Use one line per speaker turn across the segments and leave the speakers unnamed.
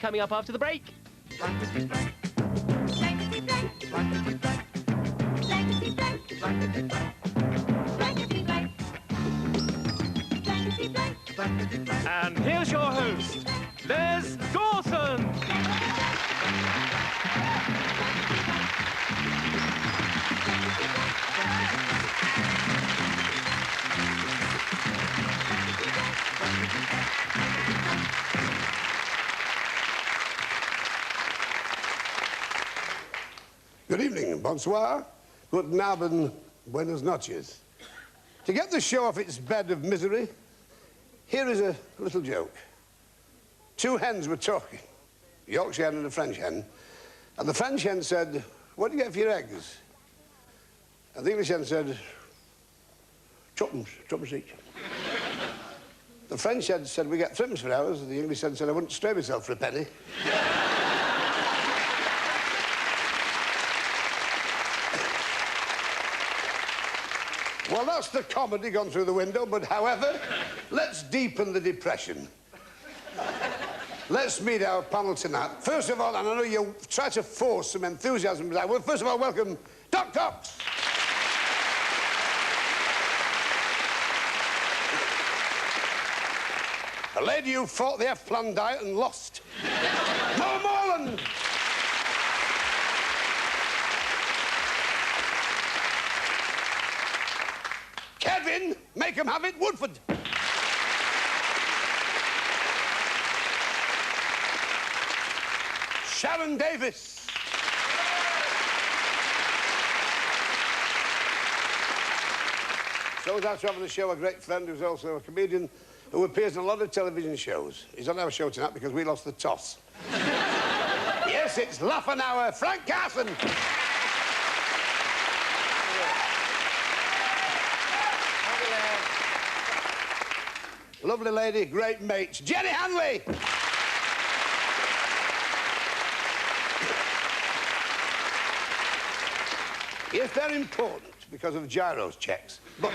coming up after the break.
Blankety blank. Blankety blank. Blankety blank. Blankety blank. Blankety blank. Blankety blank. Blankety blank. Blankety blank.
And here's your host, Les Dawson.
Good evening, bonsoir, guten Abend, buenas noches. To get the show off its bed of misery, here is a little joke. Two hens were talking, a Yorkshire hen and a French hen, and the French hen said, "What do you get for your eggs?" And the English hen said, "Twopence each." The French hen said, "We get threepence for ours." The English hen said, "I wouldn't stray myself for a penny." Well, that's the comedy gone through the window, but however, let's deepen the depression. Let's meet our panel tonight. First of all, and I know you try to force some enthusiasm, but I will first of all welcome Doc Cox. A lady who fought the F-plan diet and lost. Morland. Kevin, make 'em have it, Woodford. Sharron Davies. So after having the show, a great friend who's also a comedian who appears in a lot of television shows. He's on our show tonight because we lost the toss. Yes, it's Laugh an Hour, Frank Carson. Lovely lady, great mates, Jenny Hanley. Yes, they're important because of Gyro's checks. But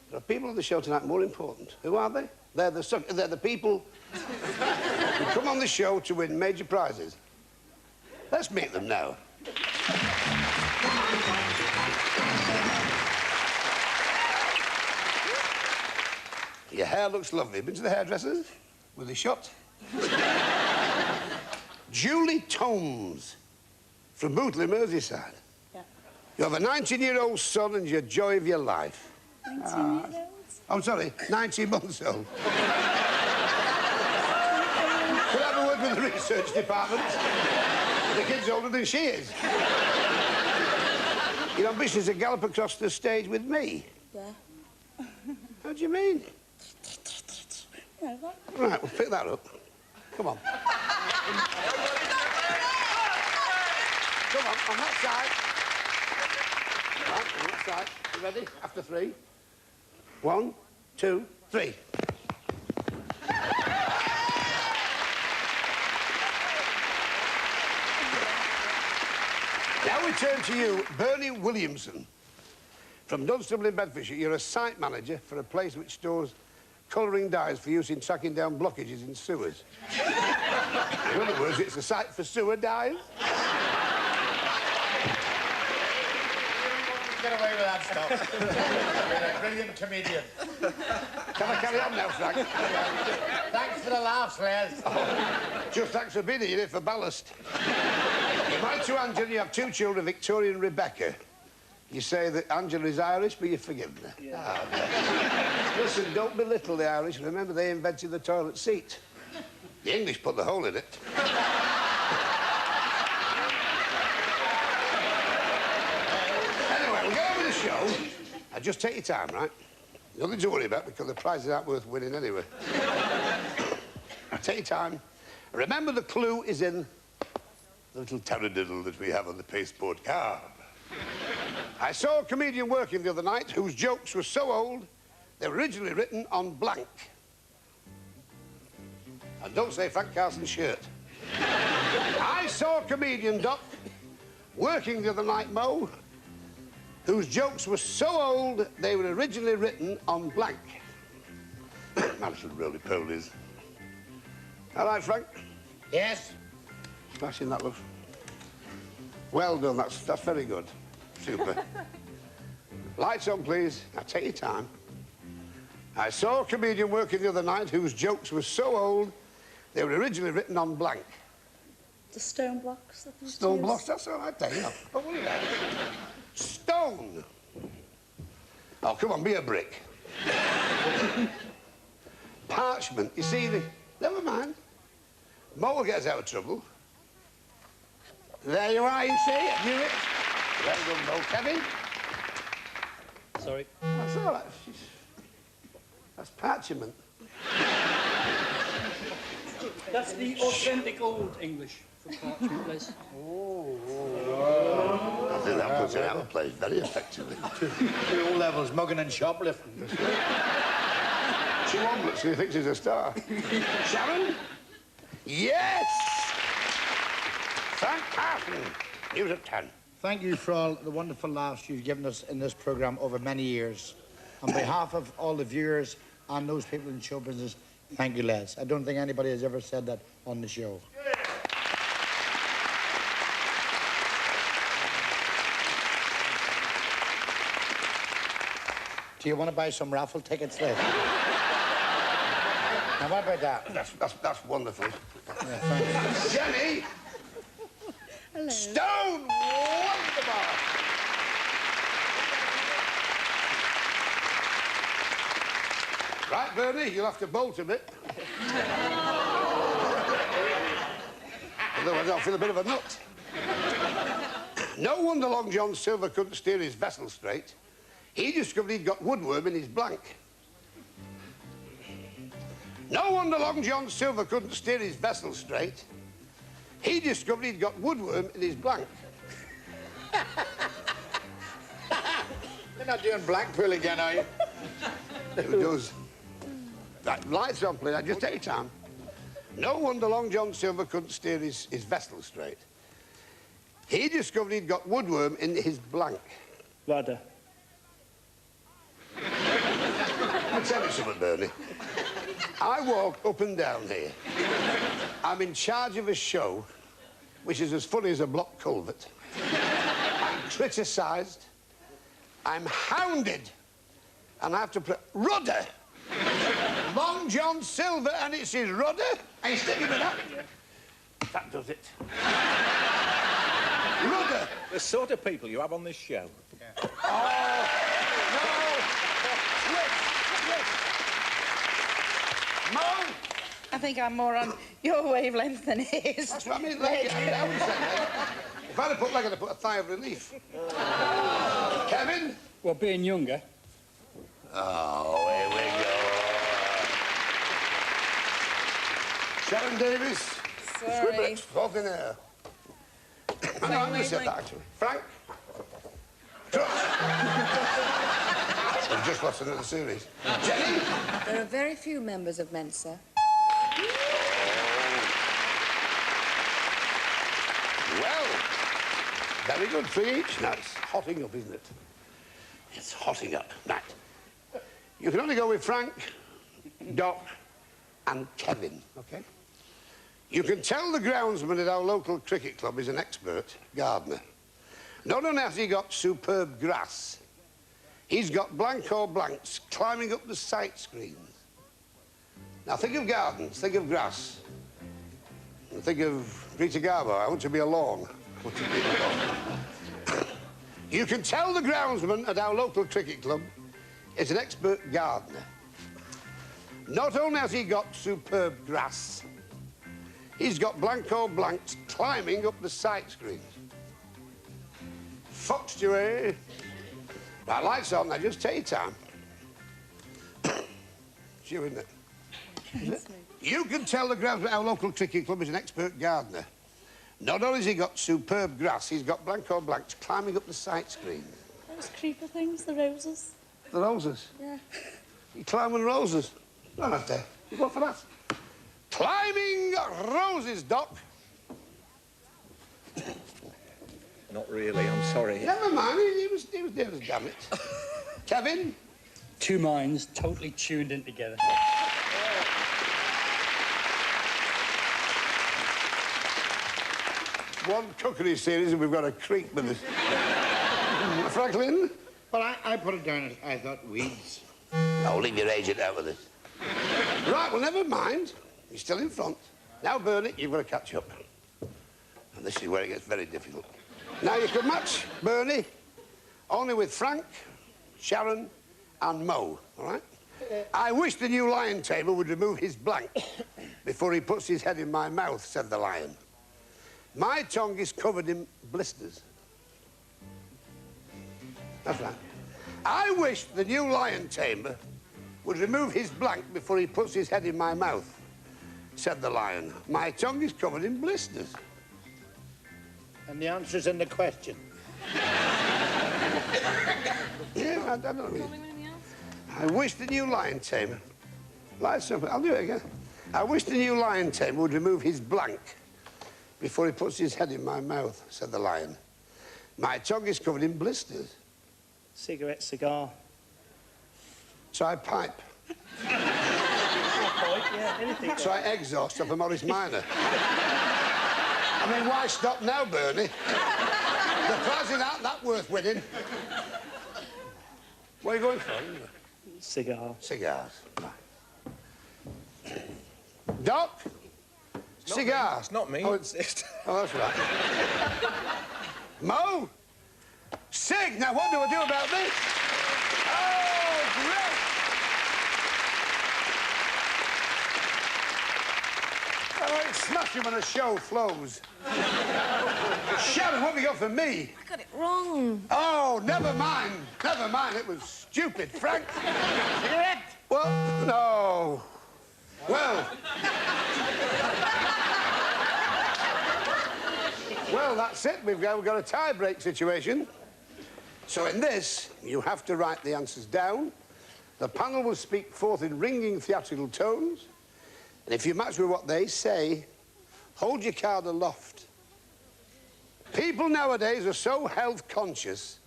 there are people on the show tonight more important. Who are they? They're the people who come on the show to win major prizes. Let's meet them now. Your hair looks lovely. Been to the hairdressers? With a shot? Julie Tomes from Bootley, Merseyside.
Yeah.
You have a 19-year-old son and your joy of your life.
19-year-old?
I'm sorry, 19 months old. Could I have a word with the research department? The kid's older than she is. Your ambition is to gallop across the stage with me?
Yeah.
How do you mean?
No, what?
Right, we'll pick that up. Come on. Come on that side. Right, on that side. You ready? After three. 1, 2, 3. Now we turn to you, Bernie Williamson. From Dunstable in Bedfordshire, you're a site manager for a place which stores colouring dyes for use in tracking down blockages in sewers. In other words, it's a site for sewer dyes.
Get away with that stuff. You're a brilliant comedian.
Can I carry on now, Frank?
Thanks for the laughs, Les.
Oh, just thanks for being here for ballast. You're married to Angela, you have 2 children, Victoria and Rebecca. You say that Angela is Irish, but you've forgiven her. Yeah. Oh, listen, don't belittle the Irish. Remember, they invented the toilet seat. The English put the hole in it. Anyway, we'll get on with the show. Now, just take your time, right? Nothing to worry about, because the prizes aren't worth winning anyway. Now, take your time. Remember, the clue is in the little taradiddle that we have on the pasteboard card. I saw a comedian working the other night whose jokes were so old, they were originally written on blank. And don't say Frank Carson's shirt. I saw a comedian, Doc, working the other night, Mo, whose jokes were so old, they were originally written on blank. My little roly-polies. All right, Frank,
Yes?
Smashing that, love. Well done, that's very good. Super. Lights on, please. Now, take your time. I saw a comedian working the other night whose jokes were so old, they were originally written on blank.
The stone blocks. That
Stone blocks, that's all right, Dave. Don't worry about it. Stone. Oh, come on, be a brick. Parchment. You see, never mind. Mo will get us out of trouble. There you are, you see it. Knew it. Well done, Mo. Kevin?
Sorry.
That's all right. That's parchment.
That's the authentic old English for parchment, Les.
I think that puts it out of place very effectively.
To all levels, mugging and shoplifting.
2 omelettes, he thinks he's a star. Sharron? Yes! Frank Carson. He was at 10.
Thank you for all the wonderful laughs you've given us in this programme over many years. On behalf of all the viewers and those people in show business, thank you, Les. I don't think anybody has ever said that on the show. Do you want to buy some raffle tickets, Les? Now, what about that?
That's wonderful.
Yeah, thanks.
Jenny!
Hello.
Stone Wonderbar! Right, Bernie, you'll have to bolt a bit. Otherwise, I'll feel a bit of a nut. No wonder Long John Silver couldn't steer his vessel straight. He discovered he'd got woodworm in his blank. No wonder Long John Silver couldn't steer his vessel straight. He discovered he'd got woodworm in his blank.
You're not doing Blackpool again, are you?
Who does? Right, lights on, please. Just take your time. No wonder Long John Silver couldn't steer his vessel straight. He discovered he'd got woodworm in his blank.
Rudder.
I'll tell you something, Bernie. I walk up and down here. I'm in charge of a show which is as funny as a block culvert. I'm criticised. I'm hounded. And I have to put rudder. Long John Silver, and it's his rudder. Are you sticking with that? That does it. Rudder.
The sort of people you have on this show.
Oh, no. Mo.
I think I'm more on your wavelength than his.
That's what I mean. Leg. I would say leg. If I'd have put leg, I'd have put a thigh of relief. Kevin?
Well, being younger.
Oh, here we go. Sharron Davies.
Sorry.
Fourth in air. I know, I'm going to say that, actually. Frank? Trust. I've just lost another series. Jenny?
There are very few members of Mensa.
Well, very good. 3 each. Now, it's hotting up, isn't it? It's hotting up. Right. You can only go with Frank, Doc, and Kevin, OK? You can tell the groundsman at our local cricket club is an expert gardener. Not only has he got superb grass, he's got blank or blanks climbing up the sight screens. Now, think of gardens, think of grass. And think of Peter Garbo. I want to be a lawn. I want to be a lawn. You can tell the groundsman at our local cricket club is an expert gardener. Not only has he got superb grass, he's got blank or blanks climbing up the sight screens. Foxed you, eh? Right, lights on now, just take your time. It's you, isn't it? Is it? You can tell the groundsman at our local cricket club is an expert gardener. Not only has he got superb grass, he's got blank or blanks climbing up the sight screens.
Those creeper things, the roses.
The roses?
Yeah.
You climbing roses? No, not there. You go for that. Climbing roses, Doc.
Not really, I'm sorry.
Never mind, he was there as damn it. Kevin?
2 minds totally tuned in together.
one cookery series and we've got a creek with us. Franklin?
Well, I put it down as I thought weeds.
Oh, leave your agent out with it. Right, well, never mind. He's still in front. Now, Bernie, you've got to catch up. And this is where it gets very difficult. Now, you can match Bernie only with Frank, Sharron, and Mo, all right? I wish the new lion tamer would remove his blank before he puts his head in my mouth, said the lion. My tongue is covered in blisters. That's right. I wish the new lion tamer would remove his blank before he puts his head in my mouth, said the lion. My tongue is covered in blisters.
And the answer's in the question.
Yeah, I don't know. I wish the new lion tamer... I'll do it again. I wish the new lion tamer would remove his blank before he puts his head in my mouth, said the lion. My tongue is covered in blisters.
Cigarette, cigar.
Try pipe.
Yeah, anything.
Try exhaust off a Morris Minor. I mean, why stop now, Bernie? The prizes aren't that worth winning. What are you going for?
Cigar.
Cigars. Doc? Cigar.
It's not me.
Oh, that's right. Mo? Sig, now what do I do about this? Oh, great! Oh, it's smashing when a show flows. Sherlock, what have you got for me?
I got it wrong.
Oh, never mind. Never mind, it was stupid. Frank?
Cigarette?
Well, no. Well... Well, that's it. We've got a tie-break situation. So in this, you have to write the answers down. The panel will speak forth in ringing theatrical tones. And if you match with what they say, hold your card aloft. People nowadays are so health conscious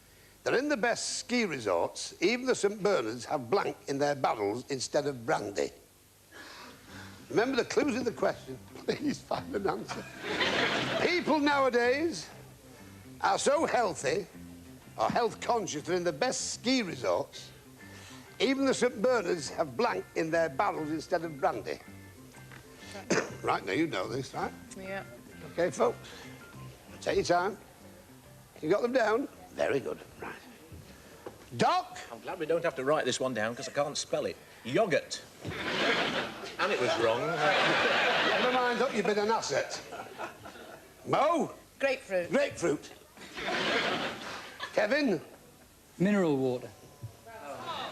that in the best ski resorts, even the St. Bernards have blank in their barrels instead of brandy. Remember the clues in the question. Please find an answer. People nowadays are so healthy or health conscious that in the best ski resorts, even the St. Bernards have blank in their barrels instead of brandy. Right, now you know this, right?
Yeah.
OK, folks. Take your time. You got them down? Very good. Right. Doc?
I'm glad we don't have to write this one down because I can't spell it. Yoghurt. And it was wrong.
Never mind, Doc, you've been an asset. Mo?
Grapefruit.
Grapefruit. Kevin?
Mineral water.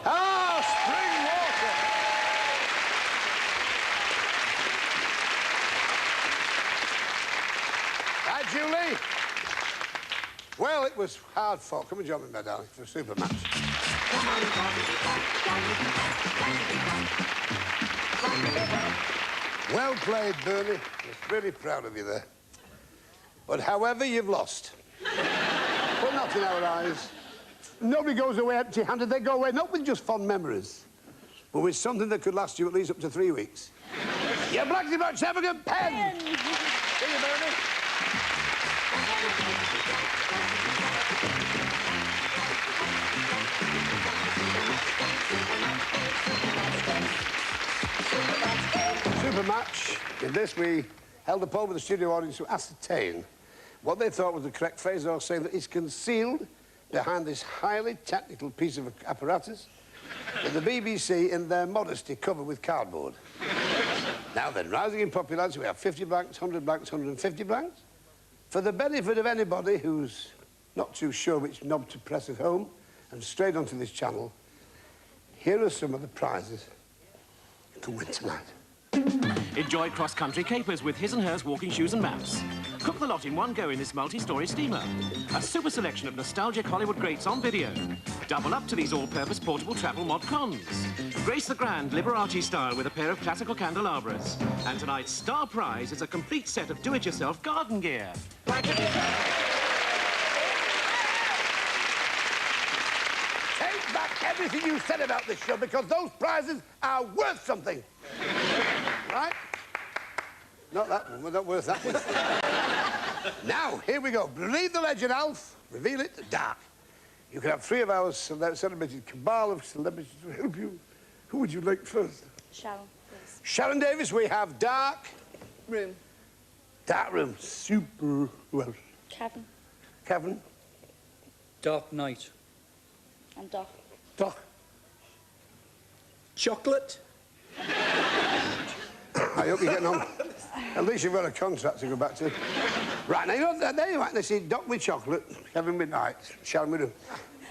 Ah, spring water. Hi, Julie. Well, it was hard fought. Come and join me, my darling, for a super match. Well played, Bernie. I'm really proud of you there. But however, you've lost. But not in our eyes. Nobody goes away empty-handed. They go away not with just fond memories, but with something that could last you at least up to 3 weeks. Your Blankety Black extravagant pen! See you, Bernie. Super match. In this, we held a poll with the studio audience to ascertain what they thought was the correct phrase or saying that is concealed behind this highly technical piece of apparatus that the BBC, in their modesty, cover with cardboard. Now then, rising in popularity, we have 50 blanks, 100 blanks, 150 blanks. For the benefit of anybody who's not too sure which knob to press at home and straight onto this channel, here are some of the prizes you can win tonight.
Enjoy cross-country capers with his and hers walking shoes and maps. Cook the lot in one go in this multi-story steamer. A super selection of nostalgic Hollywood greats on video. Double up to these all-purpose portable travel mod cons. Grace the grand Liberace style with a pair of classical candelabras. And tonight's star prize is a complete set of do-it-yourself garden gear.
Take back everything you said about this show because those prizes are worth something. Right? Not that one. We're not worth that one. Now, here we go. Read the legend, Alf. Reveal it, dark. You can have 3 of our celebrated cabal of celebrities to help you. Who would you like first?
Sharron, please.
Sharron Davies, we have dark.
Room.
Dark room. Super. Who else?
Kevin.
Kevin.
Dark Knight.
And Doc.
Doc.
Chocolate?
I hope you're getting on. At least you've got a contract to go back to. Right, now you know, there you are. They see Doc with chocolate, Kevin with night, Sharron with room.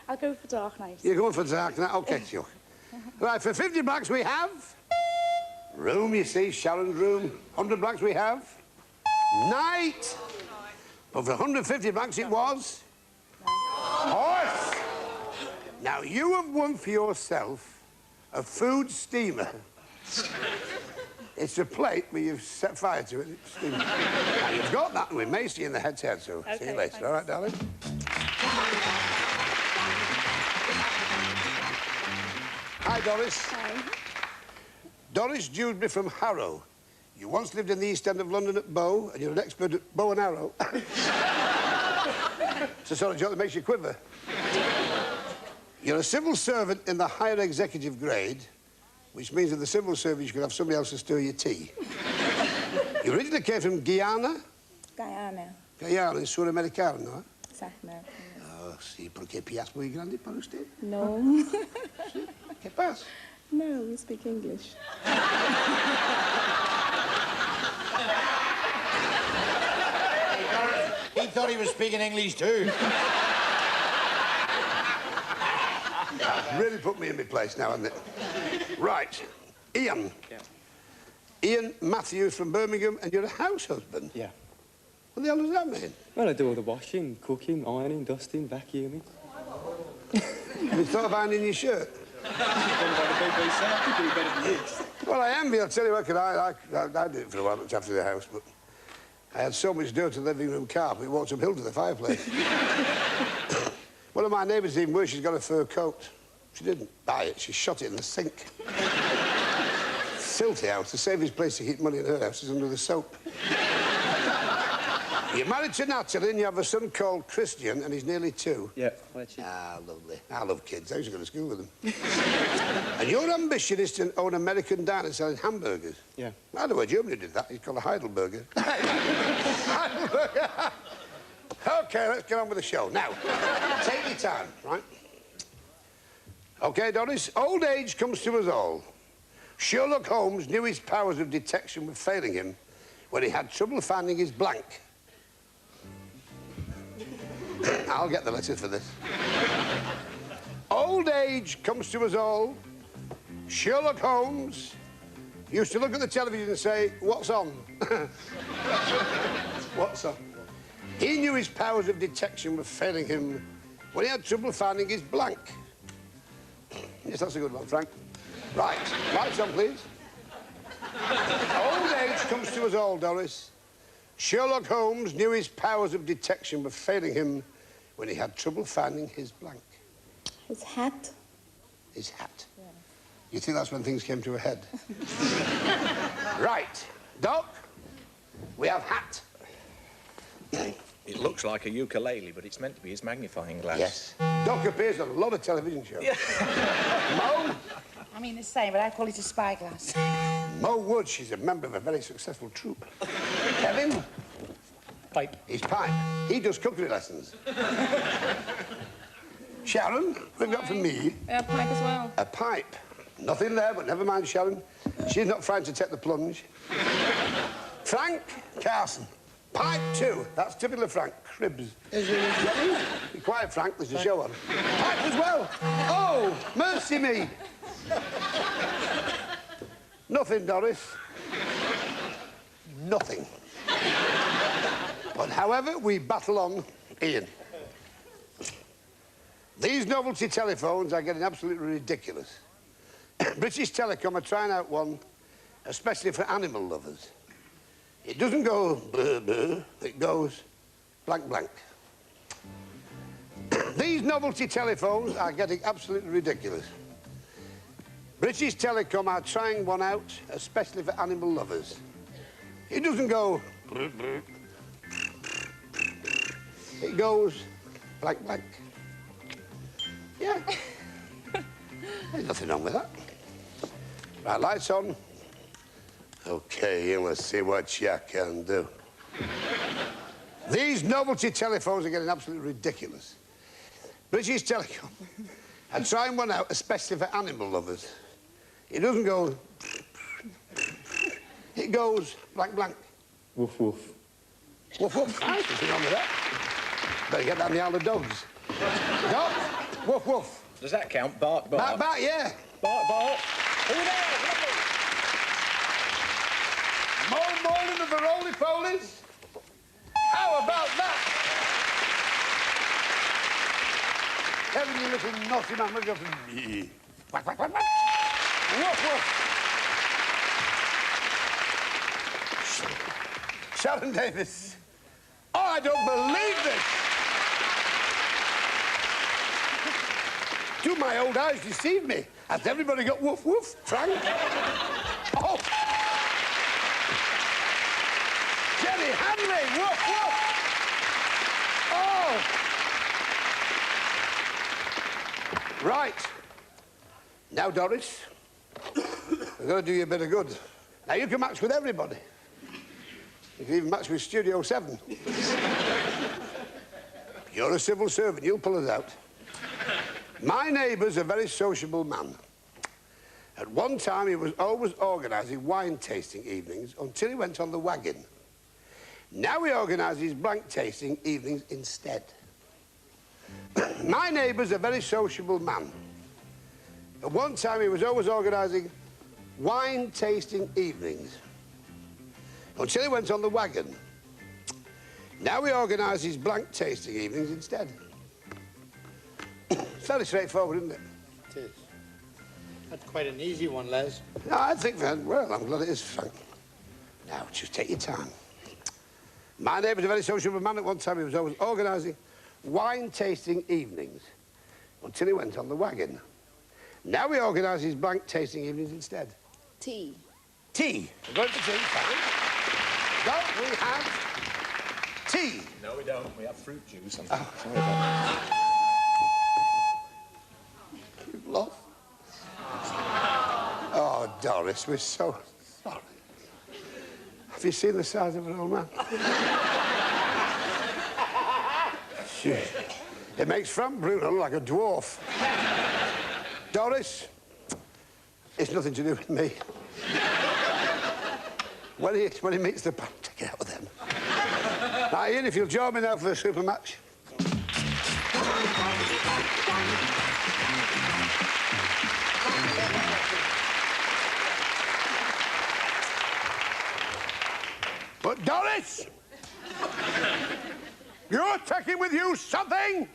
I'll go for Dark Knight.
You're going for dark night? OK, sure. Right, for 50 blacks we have... Room, you see, Sharron's room. 100 blacks we have... Night. But for 150 blacks it was... Horse. Now, you have won for yourself a food steamer. It's a plate where you've set fire to it. It's steaming. Now, you've got that, and we may see you in the head-to-head, so
Okay,
see you later.
thanks.
All right, darling? Hi, Doris.
Hi.
Doris Dewsbury from Harrow. You once lived in the East End of London at Bow, and you're an expert at bow and arrow. It's the sort of joke that makes you quiver. You're a civil servant in the higher executive grade, which means in the civil service you could have somebody else to stir your tea. You originally came from Guyana?
Guyana.
Guyana, in Suramericano, no?
South America.
Oh, sí, porque pias muy grande para usted.
No.
¿Qué pasa?
No, we speak English.
He thought he was speaking English too.
Really put me in my place now, hasn't it? Right. Ian.
Yeah.
Ian Matthews from Birmingham, and you're a house husband?
Yeah.
What the hell does that mean?
Well, I do all the washing, cooking, ironing, dusting, vacuuming.
Have you thought of ironing your shirt? Well, I envy, I'll tell you what, I did it for a while, looked after the house, but I had so much dirt on the living room carpet, it walked uphill to the fireplace. One of my neighbours even worse, she's got a fur coat. She didn't buy it, she shot it in the sink. Filthy house. The safest place to keep money in her house is under the soap. You're married to Natalie and you have a son called Christian and he's nearly 2.
Yeah, well, that's it.
Ah, lovely. I love kids. I used to go to school with them. And your ambition is to own American diner selling hamburgers?
Yeah.
By the way, Germany did that. It's called a Heidelberger. Heidelberger. OK, let's get on with the show. Now, take your time, right? OK, Doris, old age comes to us all. Sherlock Holmes knew his powers of detection were failing him when he had trouble finding his blank. I'll get the letters for this. Old age comes to us all. Sherlock Holmes used to look at the television and say, "What's on?" What's on? He knew his powers of detection were failing him when he had trouble finding his blank. Yes, that's a good one, Frank. Right, lights on, please. Old age comes to us all, Doris. Sherlock Holmes knew his powers of detection were failing him when he had trouble finding his blank.
His hat.
His hat. Yeah. You think that's when things came to a head? Right. Doc, we have hat.
It looks like a ukulele, but it's meant to be his magnifying glass.
Yes. Doc appears on a lot of television shows. Yeah. Mo?
I mean the same, but I call it a spyglass.
Mo Wood, she's a member of a very successful troupe. Kevin?
Pipe.
He's pipe. He does cookery lessons. Sharon, what have you got for me?
A pipe as well.
A pipe. Nothing there, but never mind, Sharon. She's not frightened to take the plunge. Frank? Carson. Pipe 2. That's typical of Frank. Cribs.
Is it?
Be quiet, Frank. There's a show on. Pipe as well. Oh, mercy me. Nothing, Doris. Nothing. But however, we battle on, Ian. These novelty telephones are getting absolutely ridiculous. British Telecom are trying out one, especially for animal lovers. It doesn't go blur, blur, it goes blank, blank. These novelty telephones are getting absolutely ridiculous. British Telecom are trying one out, especially for animal lovers. It doesn't go blur, blur. It goes blank, blank. Yeah. There's nothing wrong with that. Right, lights on. OK, and let's see what you can do. These novelty telephones are getting absolutely ridiculous. British Telecom are trying one out, especially for animal lovers. It doesn't go... It goes blank, blank.
Woof, woof.
Woof, woof. Nice, nothing wrong with that. Better get that in the Isle of Dogs. Go. Woof, woof.
Does that count? Bark, bark.
Bark, bark, yeah.
Bark, bark. Who there?
Morland of the roly-polies. How about that? Kevin, you little naughty man, look up at me. Quack, quack, quack, quack. Woof, woof. Sharron Davies. Oh, I don't believe this. Do my old eyes deceive me? Has everybody got woof, woof, Frank? Oh. Jenny, Hanley, woof, woof. Oh. Right. Now, Doris, we're going to do you a bit of good. Now, you can match with everybody. You can even match with Studio 7. You're a civil servant. You'll pull us out. My neighbour's a very sociable man. At one time, he was always organising wine tasting evenings until he went on the wagon. Now he organises blank tasting evenings instead. My neighbour's a very sociable man. At one time, he was always organising wine tasting evenings until he went on the wagon. Now he organises blank tasting evenings instead. It's fairly straightforward, isn't it?
It is. That's quite an easy one, Les.
No, I think that, well, I'm glad it is, Frank. Now, just take your time. My neighbour's a very sociable man. At one time, he was always organising wine tasting evenings until he went on the wagon. Now he organises blank tasting evenings instead.
Tea.
Tea. We're going for tea, Frank. Don't we have tea?
No, we don't. We have fruit juice.
Oh.
Sorry about that.
You've lost. Oh, Doris, we're so sorry. Have you seen the size of an old man? Shit. It makes Frank Bruno look like a dwarf. Doris, it's nothing to do with me. When he meets the band, take it out with them. Now, Ian, if you'll join me now for the super match. But, Doris, you're taking with you something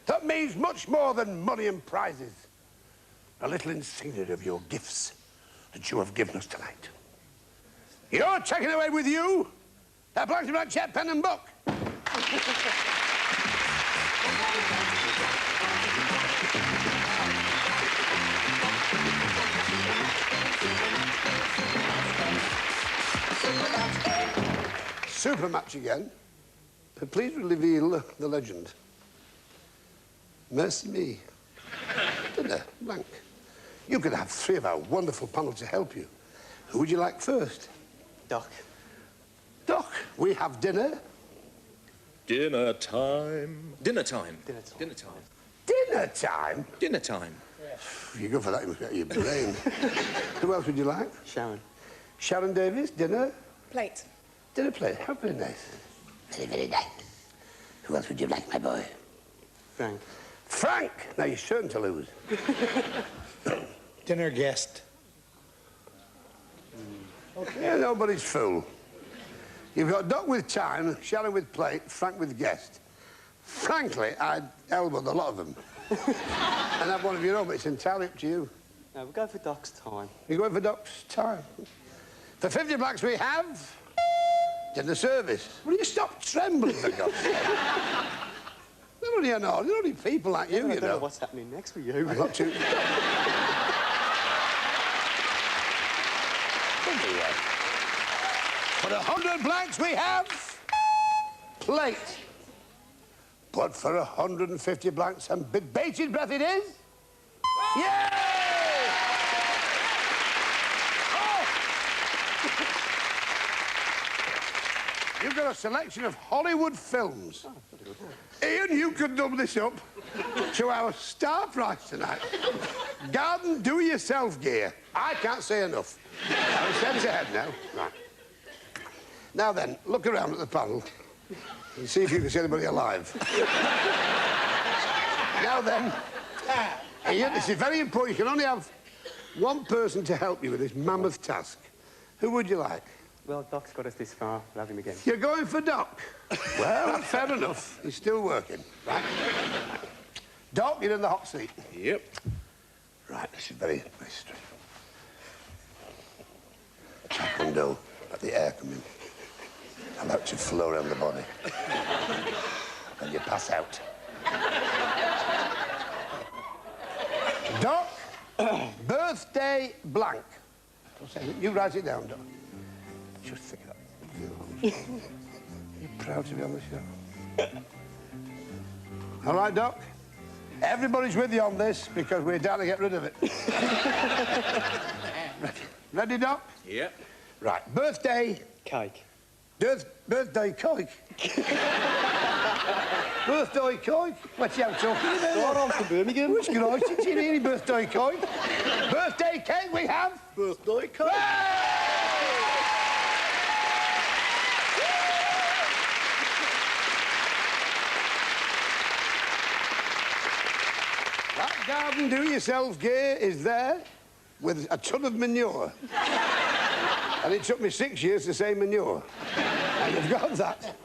that means much more than money and prizes. A little insignia of your gifts that you have given us tonight. You're taking away with you that black check, pen and book. Super match again, but please reveal the legend. Mercy me. Dinner, blank. You could have 3 of our wonderful panel to help you. Who would you like first?
Doc.
Doc, we have dinner.
Dinner time. Dinner time.
Dinner time.
Dinner time.
Dinner time?
Dinner time.
You go for that, you must get your brain. Who else would you like?
Sharron.
Sharron Davies, dinner.
Plate.
Dinner plate, how very nice. Very, very nice. Who else would you like, my boy?
Frank.
Frank! Now you're certain to lose.
Dinner guest.
Okay, yeah, nobody's fool. You've got Doc with time, Sharron with plate, Frank with guest. Frankly, I'd elbow the lot of them. And have one of your own, but it's entirely up to you.
No, we'll go for Doc's time.
You're going for Doc's time. For 50 blacks we have dinner service. Will you stop trembling, for God's sake? They're only people like you,
I
you
don't know
know.
what's happening next with you.
I'm not too... For 100 blanks we have plate. But for 150 blanks and with bated breath it is... Yay! Oh! You've got a selection of Hollywood films. Ian, you could double this up to our star prize tonight. Garden do-yourself gear. I can't say enough. I'm set ahead now. Right. Now then, look around at the panel and see if you can see anybody alive. Now then, Ian, this is very important. You can only have one person to help you with this mammoth task. Who would you like?
Well, Doc's got us this far. We'll have him again.
You're going for Doc? Well, that's fair enough. He's still working. Right. Doc, you're in the hot seat.
Yep.
Right, this is very straight. Taekwondo, let the air come in. Allow it to flow around the body. And you pass out. Doc, birthday blank. You write it down, Doc. Just think of that. You're proud to be on the show. All right, Doc? Everybody's with you on this because we're down to get rid of it. Ready, Doc?
Yep.
Right, birthday...
Cake.
Birthday cake? Birthday cake? What's you talking about?
Right on from Birmingham.
Who's going to see any birthday cake? Birthday cake we have?
Birthday cake.
That garden do-yourself gear is there with a ton of manure. And it took me 6 years to say manure. And you've got that.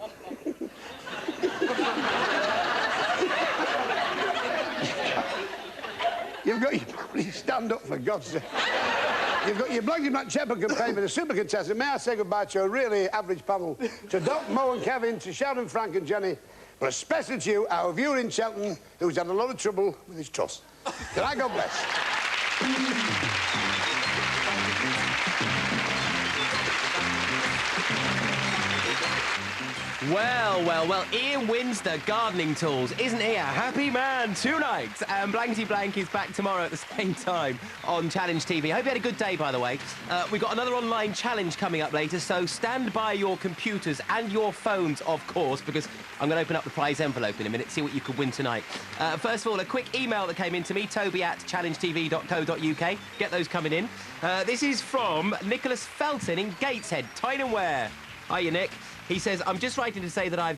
You've got your... Stand up, for God's sake. You've got your Blankety Blank Checker campaign for the super contestant. May I say goodbye to a really average panel? To Doc, Mo and Kevin, to Sharron, Frank and Jenny. But especially to you, our viewer in Cheltenham, who's had a lot of trouble with his truss. Good night, God bless.
Well, Ian wins the gardening tools. Isn't he a happy man tonight? And Blankety Blank is back tomorrow at the same time on Challenge TV. Hope you had a good day, by the way. We've got another online challenge coming up later, so stand by your computers and your phones, of course, because I'm going to open up the prize envelope in a minute, see what you could win tonight. First of all, a quick email that came in to me, toby@challengetv.co.uk. Get those coming in. This is from Nicholas Felton in Gateshead, Tyne and Wear. Hiya, Nick. He says, I'm just writing to say that I've